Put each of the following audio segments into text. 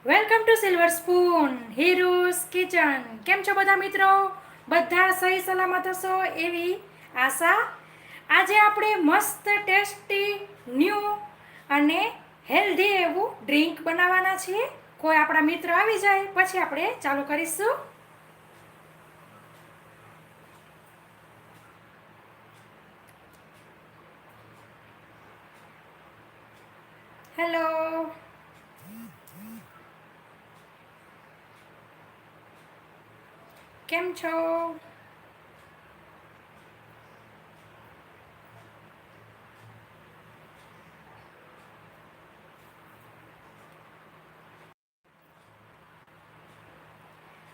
Welcome to silver spoon heroes kitchen. કેમ છો બધા મિત્રો? બધા સહી સલામત હશો એવી આશા. આજે આપણે મસ્ત ટેસ્ટી ન્યૂ અને હેલ્ધી એવું ડ્રિંક બનાવવાના છીએ. કોઈ આપણા મિત્ર આવી જાય પછી આપણે ચાલુ કરીશું. હેલો, કેમ છો?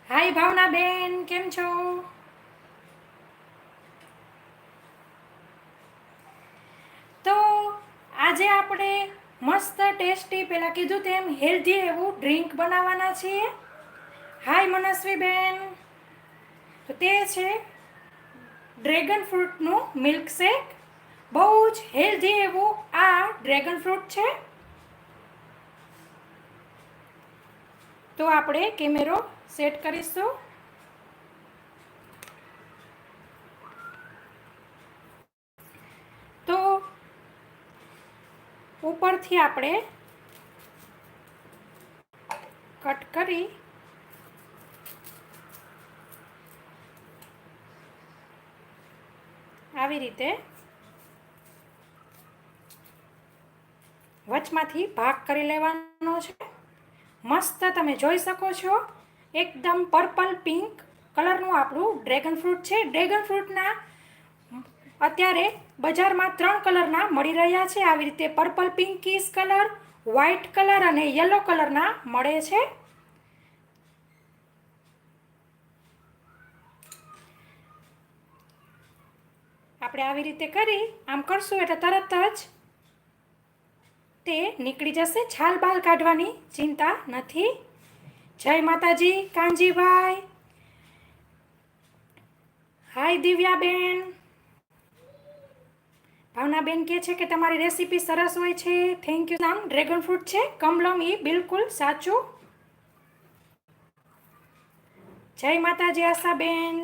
હાય ભાવના બેન, કેમ છો? તો આજે આપણે મસ્ત ટેસ્ટી પહેલાં કીધું તેમ હેલ્ધી એવું ડ્રિંક બનાવવાના છીએ. હાય મનસ્વી બેન. તો તે છે ડ્રેગન ફ્રૂટનું મિલ્કશેક. બહુ જ હેલ્ધી એવું આ ડ્રેગન ફ્રૂટ છે. તો આપણે કેમેરો સેટ કરીશું. તો ઉપરથી આપણે કટ કરી આવી રીતે વચમાંથી ભાગ કરી લેવાનો છે. મસ્ત તમે જોઈ શકો છો, એકદમ પર્પલ પિંક કલરનું આપણું ડ્રેગન ફ્રૂટ છે. ડ્રેગન ફ્રૂટના અત્યારે બજારમાં 3 કલરના મળી રહ્યા છે. આવી રીતે પર્પલ પિંકીશ કલર, વ્હાઇટ કલર અને યલો કલરના મળે છે. આપણે આવી રીતે કરી આમ કરશું એટલે તરત જ તે નીકળી જશે. છાલ બાલ કાઢવાની ચિંતા નથી. જય માતાજી કાનજીભાઈ. હાય દિવ્યાબેન. ભાવનાબેન કહે છે કે તમારી રેસીપી સરસ હોય છે. Thank you. આમ ડ્રેગન ફ્રૂટ છે કમલમ, એ બિલકુલ સાચું. જય માતાજી આશાબેન.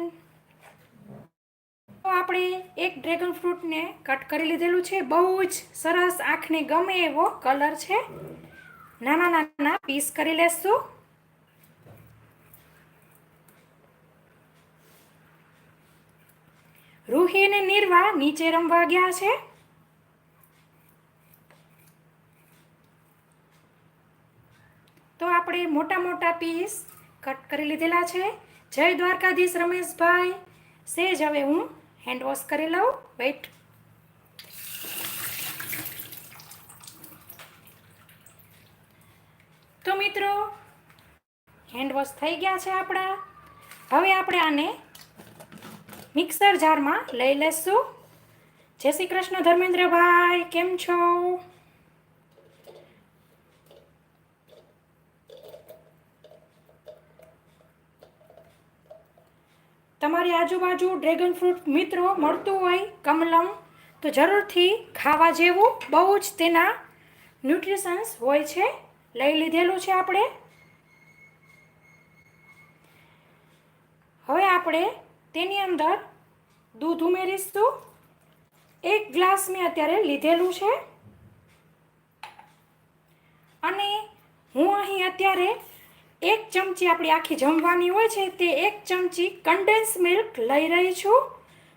તો આપણે એક ડ્રેગન ફ્રૂટને કટ કરી લીધેલું છે. બહુ જ સરસ આંખને ગમે એવો કલર છે. નાના નાના પીસ કરી લેશું. રૂહી અને નિર્વા નીચે રમવા ગયા છે. તો આપણે મોટા મોટા પીસ કટ કરી લીધેલા છે. જય દ્વારકાધીશ રમેશભાઈ. સેજ હવે હું હેન્ડ વોશ કરી લઉં. વેઇટ. તો મિત્રો હેન્ડ વોશ થઈ ગયા છે આપણા. હવે આપણે આને મિક્સર જારમાં લઈ લેશું. જય શ્રી કૃષ્ણ ધર્મેન્દ્રભાઈ, કેમ છો? તમારી આજુબાજુ ડ્રેગન ફ્રૂટ મિત્રો મળતું હોય કમલમ, તો જરૂરથી ખાવા જેવું. બહુ જ તેના ન્યુટ્રિશન્સ હોય છે. લઈ લીધેલું છે આપણે. હવે આપણે તેની અંદર દૂધ ઉમેરીશું. 1 ગ્લાસ મેં અત્યારે લીધેલું છે. અને હું અહીં અત્યારે 1 ચમચી, આપણી આખી જમવાની હોય છે તે 1 ચમચી કન્ડેન્સ મિલ્ક લઈ રહી છું.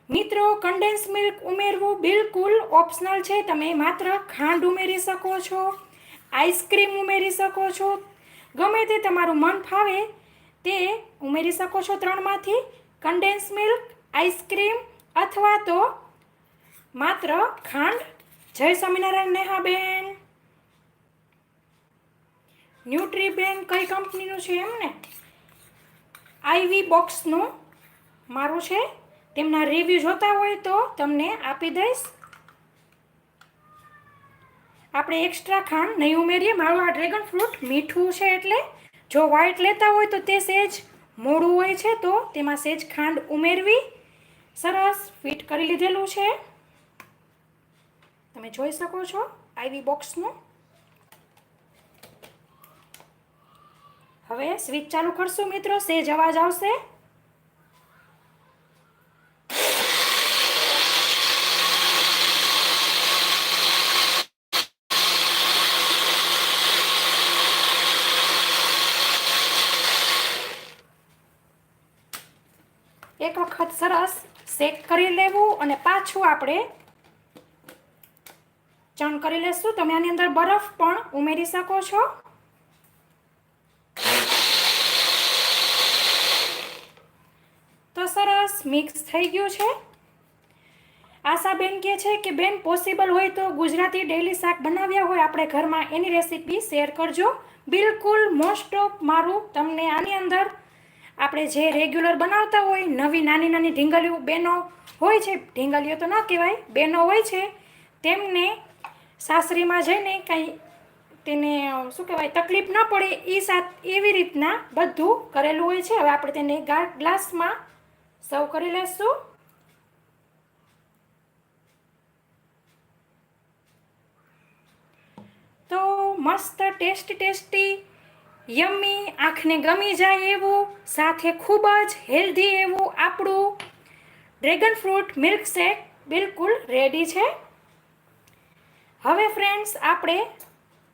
મિત્રો કન્ડેન્સ મિલ્ક ઉમેરવું બિલકુલ ઓપ્શનલ છે. તમે માત્ર ખાંડ ઉમેરી શકો છો, આઈસ્ક્રીમ ઉમેરી શકો છો, ગમે તે તમારું મન ફાવે તે ઉમેરી શકો છો. 3માંથી કન્ડેન્સ મિલ્ક, આઈસ્ક્રીમ અથવા તો માત્ર ખાંડ. જય સ્વામિનારાયણ નેહાબેન. ન્યુટ્રીબેન કઈ કંપનીનું છે એમને? આઈવી બોક્સનું મારું છે. તેમના રિવ્યૂ જોતા હોય તો તમને આપી દઈશ. આપણે એક્સ્ટ્રા ખાંડ નહીં ઉમેરીએ. મારું આ ડ્રેગન ફ્રૂટ મીઠું છે એટલે જો વ્હાઈટ લેતા હોય તો તે સેજ મોડું હોય છે, તો તેમાં સેજ ખાંડ ઉમેરવી. સરસ ફિટ કરી લીધેલું છે. તમે જોઈ શકો છો આઈવી બોક્સનું. હવે સ્વિચ ચાલુ કરશું મિત્રો, સેજ અવાજ આવશે. એક વખત સરસ શેક કરી લેવું અને પાછું આપણે ચણ કરી લેશું. તમે આની અંદર બરફ પણ ઉમેરી શકો છો. તો સરસ મિક્સ થઈ ગયું છે. આશાબેન કહે છે કે બેન પોસિબલ હોય તો ગુજરાતી ડેલી શાક બનાવ્યા હોય આપણે ઘરમાં એની રેસીપી શેર કરજો. બિલકુલ મોસ્ટ ઓફ મારું તમને આની અંદર આપણે જે રેગ્યુલર બનાવતા હોય નવી નાની નાની ઢીંગલીઓ બેનો હોય છે, ઢીંગલીઓ તો ન કહેવાય, બેનો હોય છે, તેમને સાસરીમાં જઈને કંઈ તેને શું કહેવાય તકલીફ ન પડે એવી રીતના બધું કરેલું હોય છે. હવે આપણે તેને ગ્લાસમાં સર્વ કરી લઈશું. તો મસ્ત ટેસ્ટી યમ્મી આંખને ગમી જાય એવું સાથે ખૂબ જ હેલ્ધી એવું આપણું ડ્રેગન ફ્રૂટ મિલ્કશેક બિલકુલ રેડી છે. હવે ફ્રેન્ડ્સ આપણે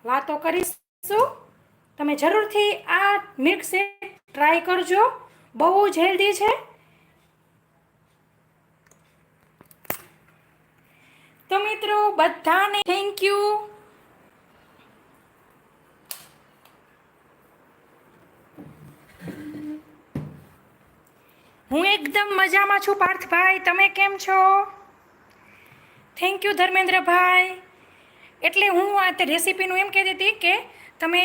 વાતો કરીશું. તમે જરૂરથી આ મિલ્કશેક ટ્રાય કરજો, બહુ જ હેલ્ધી છે. તો મિત્રો બધાને થેન્ક યુ. હું એકદમ મજામાં છું પાર્થભાઈ, તમે કેમ છો? Thank you Dharmendrabhai. એટલે હું આ રેસીપીનું એમ કહેતી હતી કે તમે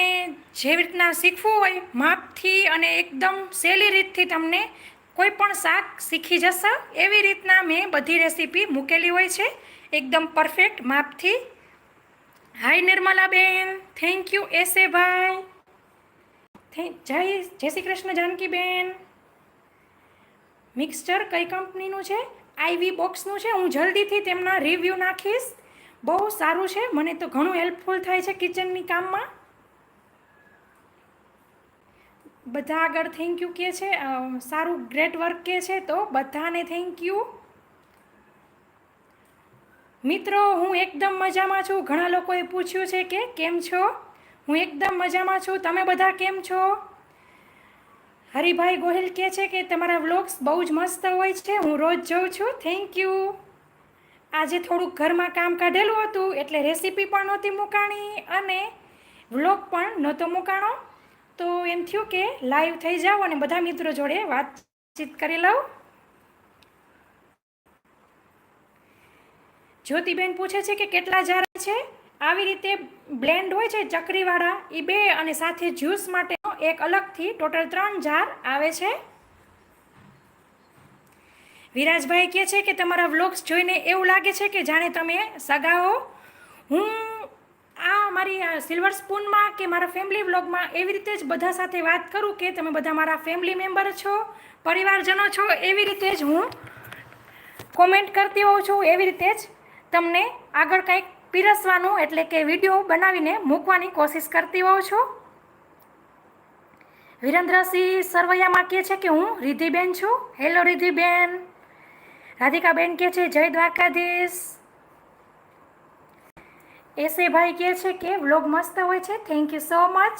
જેવી રીતના શીખવું હોય માપથી અને એકદમ સહેલી રીતથી તમને કોઈ પણ શાક શીખી જશે એવી રીતના મેં બધી રેસીપી મૂકેલી હોય છે એકદમ perfect માપથી. Hi Nirmalaben, thank you એસેભાઈ, જય શ્રી કૃષ્ણ જાનકીબેન. મિક્સચર કઈ કંપનીનું છે? આઈવી બોક્સનું છે. હું જલ્દીથી તેમના રિવ્યૂ નાખીશ. બહુ સારું છે, મને તો ઘણું હેલ્પફુલ થાય છે કિચનની કામમાં. બધા આગળ થેન્ક યુ કહે છે, સારું ગ્રેટ વર્ક કહે છે, તો બધાને થેન્ક યુ. મિત્રો હું એકદમ મજામાં છું. ઘણા લોકોએ પૂછ્યું છે કે કેમ છો? હું એકદમ મજામાં છું. તમે બધા કેમ છો? હરિભાઈ ગોહિલ કહે છે કે તમારા વ્લોગ્સ બહુ જ મસ્ત હોય છે, હું રોજ જોઉં છું. Thank you. આજે થોડુંક ઘરમાં કામ કાઢેલું હતું એટલે રેસીપી પણ નહોતી મૂકાણી અને વ્લોગ પણ નહોતો મૂકાણો, તો એમ થયું કે લાઈવ થઈ જાઓ અને બધા મિત્રો જોડે વાતચીત કરી લઉં. જ્યોતિબેન પૂછે છે કે કેટલા જાર છે? આવી રીતે બ્લેન્ડ હોય છે ચકરીવાળા એ બે અને સાથે જ્યુસ માટે એક અલગથી ટોટલ 3 જાર આવે છે. વિરાજભાઈ કહે છે કે તમારા વ્લોગ્સ જોઈને એવું લાગે છે કે જાણે તમે સગા હો. હું આ મારી સિલ્વર સ્પૂનમાં કે મારા ફેમિલી વ્લોગમાં એવી રીતે જ બધા સાથે વાત કરું કે તમે બધા મારા ફેમિલી મેમ્બર છો, પરિવારજનો છો, એવી રીતે જ હું કોમેન્ટ કરતી હોઉં છું. એવી રીતે જ તમને આગળ કંઈક પીરસવાનું એટલે કે વિડીયો બનાવીને મૂકવાની કોશિશ કરતી હોઉં છું. વિરેન્દ્રસિંહ સરવૈયામાં કહે છે કે હું રિધિબેન છું. હેલો રિધિબેન. રાધિકાબેન કહે છે જય દ્વારકાધીશ. એસેભાઈ કહે છે કે વ્લોગ મસ્ત હોય છે, thank you so much.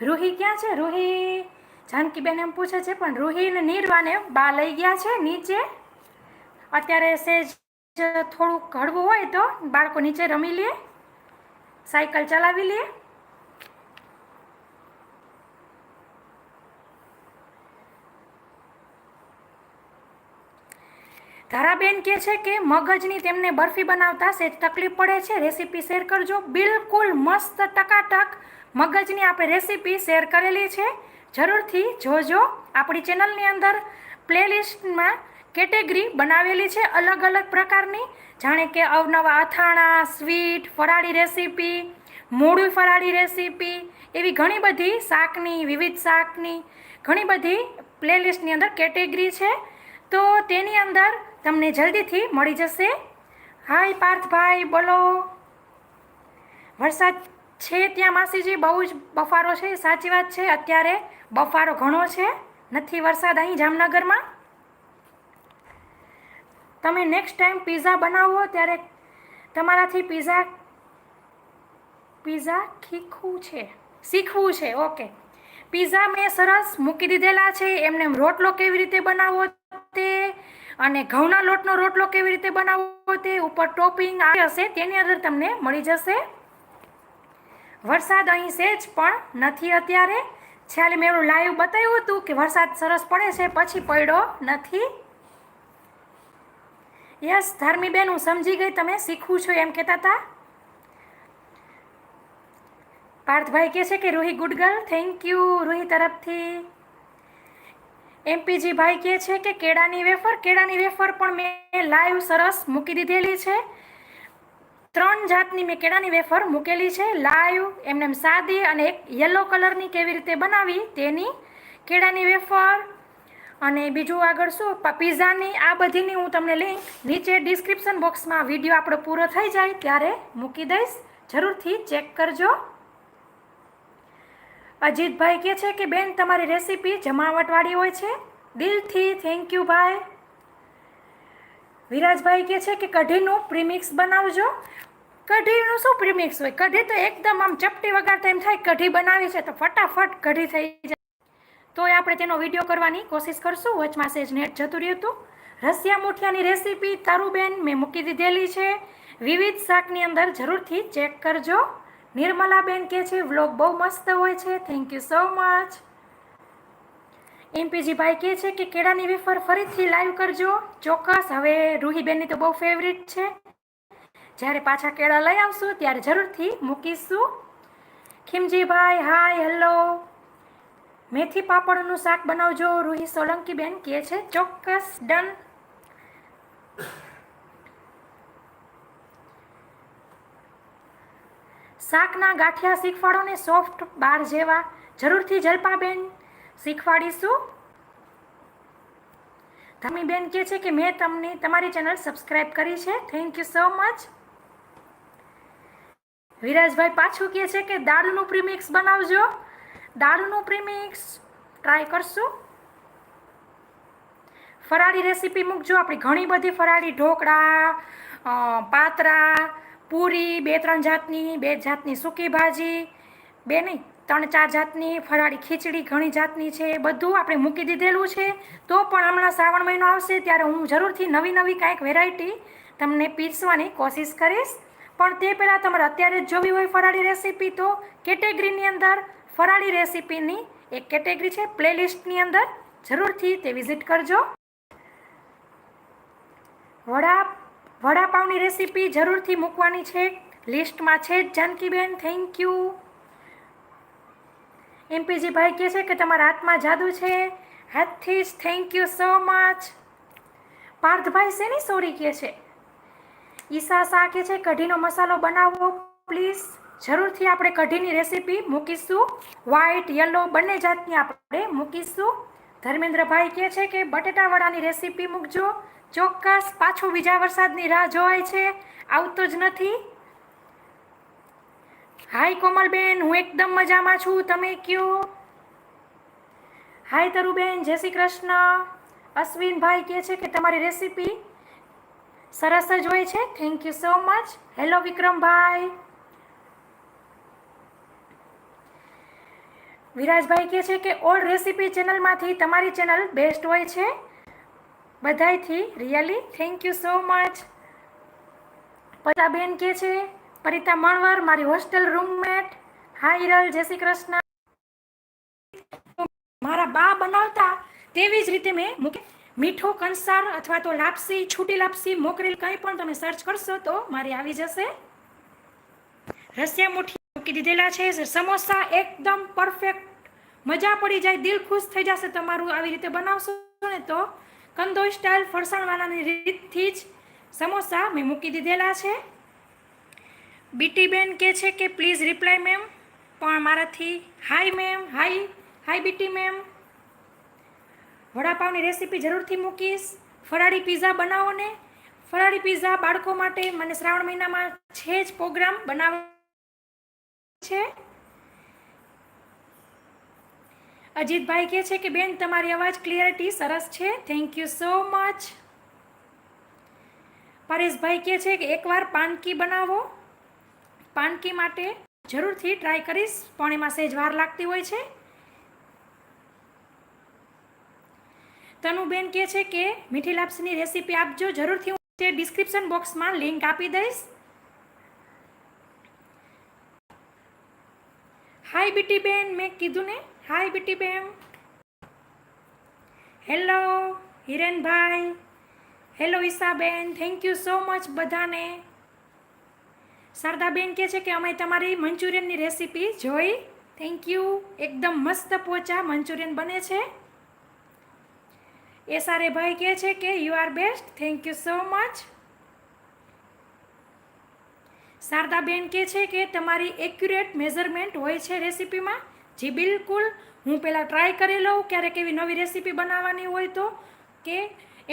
Ruhi ક્યાં છે? રૂહી જાનકીબેન એમ પૂછે છે, પણ રૂહીને નીરવાને બા લઈ ગયા છે નીચે. અત્યારે સેજ થોડુંક હળવું હોય તો બાળકો નીચે રમી લે, સાયકલ ચલાવી લે. ધારાબેન કહે છે કે મગજની તેમને બરફી બનાવતા સેજ તકલીફ પડે છે, રેસીપી શેર કરજો. બિલકુલ મસ્ત ટકાટક મગજની આપણે રેસીપી શેર કરેલી છે, જરૂરથી જોજો. આપણી ચેનલની અંદર પ્લેલિસ્ટમાં કેટેગરી બનાવેલી છે અલગ અલગ પ્રકારની, જાણે કે અવનવા અથાણા, સ્વીટ, ફરાળી રેસીપી, મોડું ફરાળી રેસીપી, એવી ઘણી બધી શાકની, વિવિધ શાકની ઘણી બધી પ્લેલિસ્ટની અંદર કેટેગરી છે, તો તેની અંદર તમને જલ્દીથી મળી જશે. હાય પાર્થભાઈ, બોલો. વરસાદ છે ત્યાં માસીજી બહુ જ બફારો છે. સાચી વાત છે, અત્યારે બફારો ઘણો છે, નથી વરસાદ અહીં જામનગરમાં. તમે નેક્સ્ટ ટાઈમ પીઝા બનાવો ત્યારે તમારાથી પીઝા શીખવું છે. ઓકે, પીઝા મેં સરસ મૂકી દીધેલા છે. એમને રોટલો કેવી રીતે બનાવવો તે અને ઘઉંના લોટનો રોટલો કેવી રીતે બનાવવો તે ઉપર ટોપિંગ હશે તેની અંદર તમને મળી જશે. વરસાદ અહીં સેજ પણ નથી અત્યારે. છેલ્લે મેં એવું લાઈવ બતાવ્યું હતું કે વરસાદ સરસ પડે છે, પછી પડ્યો નથી. યસ ધર્મીબેન, હું સમજી ગઈ તમે શીખવું છો એમ કહેતા હતા. પાર્થભાઈ કહે છે કે Ruhi good girl, thank you Ruhi તરફથી. એમપીજી ભાઈ કહે છે કે કેળાની વેફર પણ મેં લાઈવ સરસ મૂકી દીધેલી છે. 3 જાતની મેં કેળાની વેફર મૂકેલી છે લાઈવ, એમને સાદી અને એક યલો કલરની કેવી રીતે બનાવી તેની કેળાની વેફર. અને બીજું આગળ શું પીઝાની, આ બધીની હું તમને લિંક નીચે ડિસ્ક્રિપ્શન બોક્સમાં વિડીયો આપણો પૂરો થઈ જાય ત્યારે મૂકી દઈશ, જરૂરથી ચેક કરજો. અજીતભાઈ કહે છે કે બેન તમારી રેસીપી જમાવટવાળી હોય છે, દિલથી થેન્ક યુ ભાઈ. વિરાજભાઈ કહે છે કે કઢીનું પ્રીમિક્સ બનાવજો. કઢીનું શું પ્રીમિક્સ હોય, કઢી તો એકદમ આમ ચપટી વગાડતા એમ થાય કઢી બનાવી છે તો ફટાફટ કઢી થઈ જાય. તોય આપણે તેનો વિડીયો કરવાની કોશિશ કરશું. વચમાં સેજ નેટ જતું રહ્યું હતું. રસિયા મુઠિયાની રેસીપી તારુબેન મેં મૂકી દીધેલી છે વિવિધ શાકની અંદર, જરૂરથી ચેક કરજો. નિર્મલાબેન કહે છે વ્લોગ બહુ મસ્ત હોય છે, થેન્ક યુ સો મચ. એમપીજી ભાઈ કહે છે કે કેળાની વેફર ફરીથી લાઈવ કરજો. ચોક્કસ, હવે રૂહીબેનની તો બહુ ફેવરિટ છે, જ્યારે પાછા કેળા લઈ આવશું ત્યારે જરૂરથી મૂકીશું. Khimjibhai hi hello. મેથી પાપડનું શાક બનાવજો રૂહી સોલંકીબેન કહે છે. ચોક્કસ, ડન. શાકના ગાંઠિયા શીખવાડો ને સોફ્ટ બાર જેવા, જરૂરથી જલ્પાબેન શીખવાડીશું. ધમીબેન કહે છે કે મેં તમને તમારી ચેનલ સબસ્ક્રાઈબ કરી છે, થેન્ક યુ સો મચ. વિરાજભાઈ પાછું કહે છે કે દાળનું પ્રીમિક્સ બનાવજો. દાળનું પ્રીમિક્સ ટ્રાય કરશું. ફરાળી રેસીપી મૂકજો. આપણી ઘણી બધી ફરાળી ઢોકળા, પાતરા, પૂરી, 2-3 જાતની, 2 જાતની સૂકી ભાજી, 2 નહીં 3-4 જાતની ફરાળી ખીચડી, ઘણી જાતની છે, બધું આપણે મૂકી દીધેલું છે. તો પણ હમણાં શ્રાવણ મહિનો આવશે ત્યારે હું જરૂરથી નવી કાંઈક વેરાયટી તમને પીરસવાની કોશિશ કરીશ. પણ તે પહેલાં તમારે અત્યારે જ જોવી હોય ફરાળી રેસીપી તો કેટેગરીની અંદર ફરાળી રેસીપીની એક કેટેગરી છે પ્લેલિસ્ટની અંદર, જરૂરથી તે વિઝિટ કરજો. વડાપાવની રેસીપી જરૂરથી મૂકવાની છે, લિસ્ટમાં છે જ જાનકીબેન, થેન્ક યુ. એમપીજી ભાઈ કહે છે કે તમારા હાથમાં જાદુ છે, હાથથી જ, થેન્ક યુ સો મચ. પાર્થભાઈ શેની સોરી કહે છે. ઈશા શાહ કહે છે કઢીનો મસાલો બનાવો પ્લીઝ. જરૂરથી આપણે કઢીની રેસીપી મૂકીશું, વ્હાઈટ યલો બંને જાતની આપણે મૂકીશું. ધર્મેન્દ્રભાઈ કહે છે કે બટેટાવડાની રેસીપી મૂકજો. ચોક્કસ, પાછું બીજા વરસાદની રાહ જોવાય છે, આવતો જ નથી. હાય કોમલબેન, હું એકદમ મજામાં છું, તમે કયો. હાય તરુબેન, જય શ્રી કૃષ્ણ. અશ્વિનભાઈ કહે છે કે તમારી રેસીપી સરસ જ હોય છે, thank you so much. Hello વિક્રમભાઈ. વિરાજભાઈ કહે છે કે ઓલ રેસીપી ચેનલમાંથી તમારી ચેનલ બેસ્ટ હોય છે, બધાયથી really, thank you so much. પરિતાબેન કહે છે, પરિતા મણવર મારી હોસ્ટેલ રૂમમેટ. હાય હિરલ, જય શ્રી કૃષ્ણ. મારા બા બનાવતા તેવી જ રીતે મેં મીઠો કંસાર અથવા તો લાપસી, છૂટી લાપસી, મોકરેલ કંઈ પણ તમે સર્ચ કરશો તો મારી આવી જશે. રસિયા મુઠિયા મૂકી દીધેલા છે. સમોસા એકદમ પરફેક્ટ, મજા પડી જાય, દિલ ખુશ થઈ જશે તમારું આવી રીતે બનાવશો ને તો. કંદોઈ સ્ટાઇલ ફરસાણવાલાની રીતથી જ સમોસા મેં મૂકી દીધેલા છે. બીટીબેન કહે છે કે પ્લીઝ રિપ્લાય મેમ, પણ મારાથી હાય મેમ, હાય બીટી મેમ. વડાપાવની રેસીપી જરૂરથી મૂકીશ. ફરાળી પીઝા બનાવો ને. ફરાળી પીઝા બાળકો માટે મને શ્રાવણ મહિનામાં છે જ પ્રોગ્રામ બનાવવા છે. અજીતભાઈ કહે છે કે બેન તમારી અવાજ ક્લિયરિટી સરસ છે, થેન્ક યુ સો મચ. પરેશભાઈ કહે છે કે એકવાર પાનકી બનાવો. પાનકી માટે જરૂરથી ટ્રાય કરીશ, પણ એમાં સહેજ વાર લાગતી હોય છે. તનુબેન કહે છે કે મીઠી લાપસીની રેસીપી આપજો, જરૂરથી હું ડિસ્ક્રિપ્શન બોક્સમાં લિંક આપી દઈશ. હાય બીટીબેન, મેં કીધું ને, હાય બીટીબેન. હેલો હિરેનભાઈ, હેલો ઈશાબેન, થેન્ક યુ સો મચ બધાને. શારદાબેન કહે છે કે અમે તમારી મંચુરિયનની રેસીપી જોઈ, થેન્ક યુ. એકદમ મસ્ત પોચા મંચુરિયન બને છે. એસઆરએ ભાઈ કહે છે કે you are best, thank you so much. Shardaben કહે છે કે તમારી એક્યુરેટ મેઝરમેન્ટ હોય છે રેસીપીમાં. જી બિલકુલ, હું પહેલાં ટ્રાય કરી લઉં ક્યારેક એવી નવી રેસીપી બનાવવાની હોય તો, કે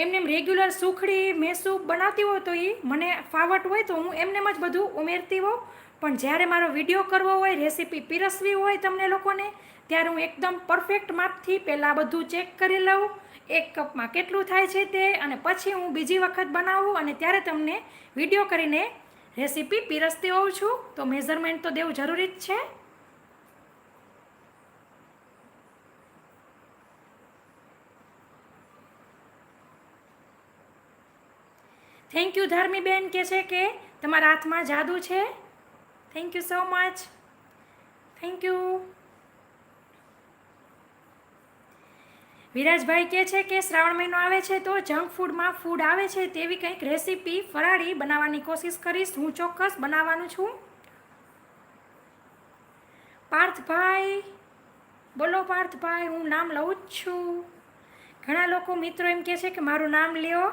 એમને રેગ્યુલર સુખડી મેસૂપ બનાવતી હોય તો એ મને ફાવટ હોય તો હું એમને જ બધું ઉમેરતી હોઉં. પણ જ્યારે મારો વિડીયો કરવો હોય, રેસીપી પીરસવી હોય તમને લોકોને, ત્યારે હું એકદમ પરફેક્ટ માપથી પહેલાં બધું ચેક કરી લઉં, એક કપમાં કેટલું થાય છે તે, અને પછી હું બીજી વખત બનાવું અને ત્યારે તમને વિડીયો કરીને રેસીપી પીરસતી હોઉં છું. તો મેઝરમેન્ટ તો દેવું જરૂરી જ છે. Thank you. ધર્મીબેન કહે છે કે તમારા હાથમાં જાદુ છે, thank you so much, thank you. વિરાજભાઈ કહે છે કે શ્રાવણ મહિનો આવે છે તો જંક ફૂડમાં ફૂડ આવે છે તેવી કંઈક રેસીપી ફરાળી બનાવવાની કોશિશ કરીશ, હું ચોક્કસ બનાવવાનું છું. પાર્થભાઈ, બોલો પાર્થભાઈ, હું નામ લઉં જ છું. ઘણા લોકો મિત્રો એમ કહે છે કે મારું નામ લ્યો.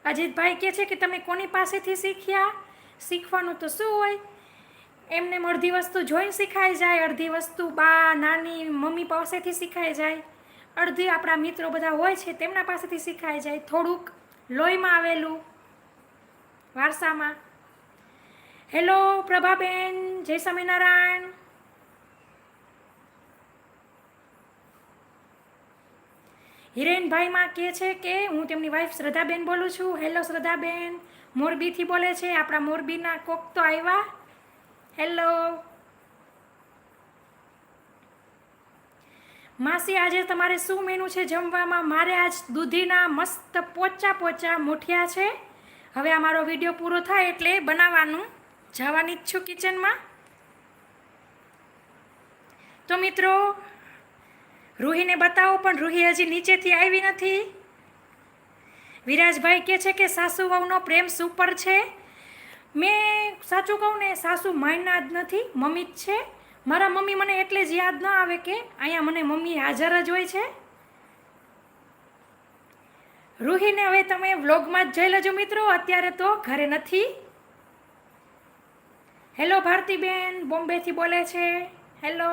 અજીતભાઈ કહે છે કે તમે કોની પાસેથી શીખ્યા? શીખવાનું તો શું હોય, એમને અડધી વસ્તુ જોઈને શીખાઈ જાય, અડધી વસ્તુ બા નાની મમ્મી પાસેથી શીખાઈ જાય, અડધી આપણા મિત્રો બધા હોય છે તેમના પાસેથી શીખાઈ જાય, થોડુંક લોહીમાં આવેલું વારસામાં. હેલો પ્રભાબેન, જય સ્વામિનારાયણ. હિરેનભાઈમાં કહે છે કે હું તેમની વાઈફ શ્રદ્ધાબેન બોલું છું. હેલો શ્રદ્ધાબેન, મોરબીથી બોલે છે, આપણા મોરબીના કોક તો આવ્યા. હેલો માસી, આજે તમારે શું મેનુ છે જમવામાં? મારે આજ દૂધીના મસ્ત પોચા પોચા મુઠિયા છે. હવે આ મારો વિડીયો પૂરો થાય એટલે બનાવવાનું જવાની જ છું કિચનમાં. તો મિત્રો રૂહીને બતાવો, પણ રૂહી હજી નીચેથી આવી નથી. વિરાજભાઈ કહે છે કે સાસુ વહુનો પ્રેમ સુપર છે. મેં સાચું કહું ને, સાસુ માયના જ નથી, મમ્મી જ છે. મારા મમ્મી મને એટલે જ યાદ ન આવે કે અહીંયા મને મમ્મી હાજર જ હોય છે. રૂહીને હવે તમે વ્લોગમાં જ જોઈ લેજો મિત્રો, અત્યારે તો ઘરે નથી. હેલો ભારતીબેન, બોમ્બેથી બોલે છે, હેલો.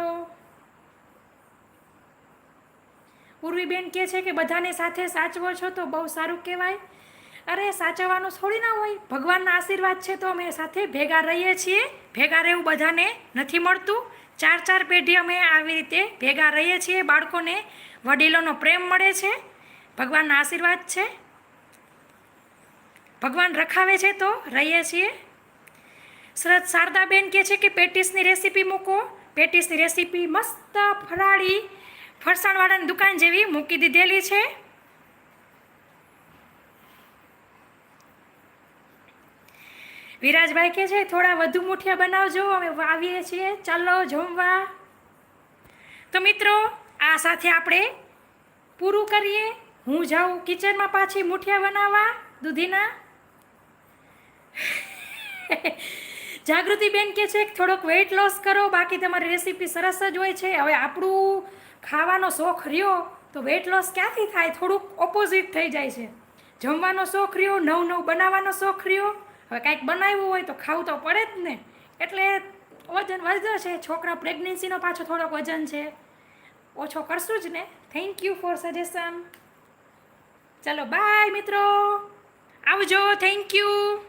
ઉર્વીબેન કહે છે કે બધાને સાથે સાચવો છો તો બહુ સારું કહેવાય. અરે સાચવવાનું થોડી ના હોય, ભગવાનના આશીર્વાદ છે તો અમે સાથે ભેગા રહીએ છીએ. ભેગા રહેવું બધાને નથી મળતું. 4 પેઢી અમે આવી રીતે ભેગા રહીએ છીએ. બાળકોને વડીલોનો પ્રેમ મળે છે, ભગવાનના આશીર્વાદ છે. ભગવાન રખાવે છે તો રહીએ છીએ. શારદાબેન કહે છે કે પેટીસની રેસીપી મૂકો. પેટીસની રેસીપી મસ્ત ફરાળી ફરસાણવાળાની દુકાન જેવી મૂકી દીધેલી છે. વિરાજભાઈ કહે છે થોડા વધુ મુઠિયા બનાવજો, અમે આવીએ છીએ, ચાલો જમવા. તો મિત્રો આ સાથે આપણે પૂરું કરીએ. હું જાઉં કિચનમાં પાછી મુઠિયા બનાવવા દૂધીના. જાગૃતિબેન કહે છે થોડોક વેઇટ લોસ કરો, બાકી તમારી રેસીપી સરસ જ હોય છે. હવે આપણું ખાવાનો શોખ રહ્યો તો વેઇટ લોસ ક્યાંથી થાય? થોડુંક ઓપોઝિટ થઈ જાય છે. જમવાનો શોખ રહ્યો, નવું બનાવવાનો શોખ રહ્યો. હવે કાંઈક બનાવ્યું હોય તો ખાવું તો પડે જ ને. એટલે વજન વધે છે. છોકરા પ્રેગ્નન્સીનો પાછો થોડોક વજન છે, ઓછો કરશું જ ને. Thank you for suggestion. ચલો બાય મિત્રો, આવજો, થેન્ક યુ.